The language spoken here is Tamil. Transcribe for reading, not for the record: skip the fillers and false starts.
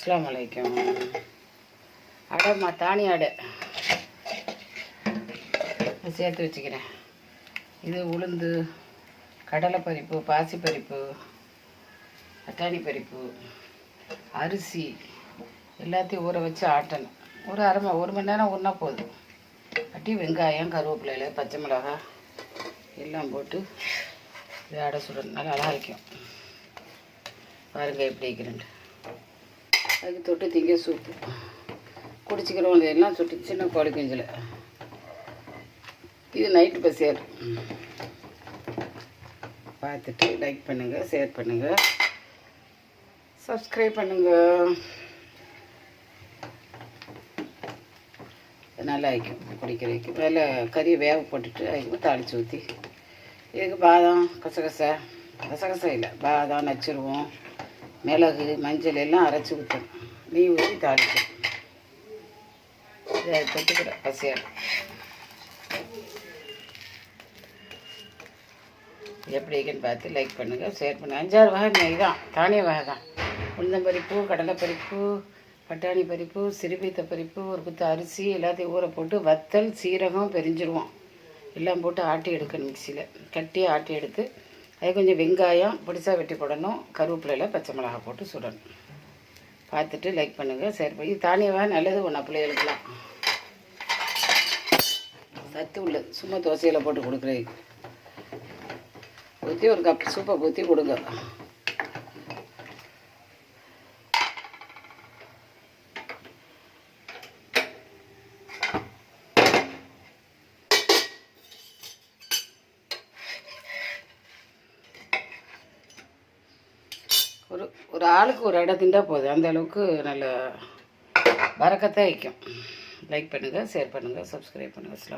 அஸ்ஸலாமு அலைக்கும். அடைம்மா தானி அடை சேர்த்து வச்சுக்கிறேன். இது உளுந்து, கடலைப்பருப்பு, பாசிப்பருப்பு, பட்டாணி பருப்பு, அரிசி எல்லாத்தையும் ஊற வச்சு ஆட்டணும். ஒரு மணி நேரம் ஊறினா போதும். அட்டி வெங்காயம், கருவேப்பிலை, பச்சை மிளகாய் எல்லாம் போட்டு இதை அடை சுடணும். நல்லா அழகாக வைக்கும். பாருங்கள் எப்படி வைக்கிறேன்ட்டு. அதுக்கு தொட்டு திங்க சூப்பு குடிச்சிக்கிறவங்க எல்லாம் சுட்டு சின்ன கோழி குஞ்சில். இது நைட்டு பசியார். பார்த்துட்டு லைக் பண்ணுங்கள், ஷேர் பண்ணுங்கள், சப்ஸ்கிரைப் பண்ணுங்கள். நல்லா வைக்கும் குடிக்கிறதுக்கு. மேலே கறியை வேக போட்டுட்டு அதுக்கு தாளித்து ஊற்றி இதுக்கு பாதாம், கசகசா இல்லை, பாதாம் நச்சுருவோம், மிளகு, மஞ்சள் எல்லாம் அரைச்சி ஊற்றணும். நெய் ஊற்றி தாளிக்கணும். இதை தொட்டுக்கிற பசியார். எப்படி இருக்குன்னு பார்த்து லைக் பண்ணுங்கள், ஷேர் பண்ணுங்கள். 5-6 வகை நெய் தான், தானிய வகை தான். உளுந்தம்பருப்பு, கடலைப்பருப்பு, பட்டாணி பருப்பு, சிறுபீத்த பருப்பு, ஒரு குத்து அரிசி எல்லாத்தையும் ஊற போட்டு வத்தல், சீரகம், பெரிஞ்சிருவோம் எல்லாம் போட்டு ஆட்டி எடுக்கணும். மிக்சியில் கட்டியாக ஆட்டி எடுத்து அது கொஞ்சம் வெங்காயம் பிடிச்சா வெட்டி போடணும். கருவேப்பிலையில் பச்சை மிளகாய் போட்டு சுடணும். பார்த்துட்டு லைக் பண்ணுங்கள், ஷேர் பண்ணி. தானியமாக நல்லது ஒன்றா பிள்ளைகளுக்கெல்லாம் சத்து உள்ளது. சும்மா தோசையில் போட்டு கொடுக்குறதுக்கு ஊற்றி ஒரு கப் சூப்பை ஊற்றி கொடுங்க. ஒரு ஆளுக்கு ஒரு இடம் திண்டா போதும். அந்த அளவுக்கு நல்ல பரக்கத்தான் வைக்கும். லைக் பண்ணுங்கள், ஷேர் பண்ணுங்கள், சப்ஸ்கிரைப் பண்ணுங்கள். அஸ்ஸலாமு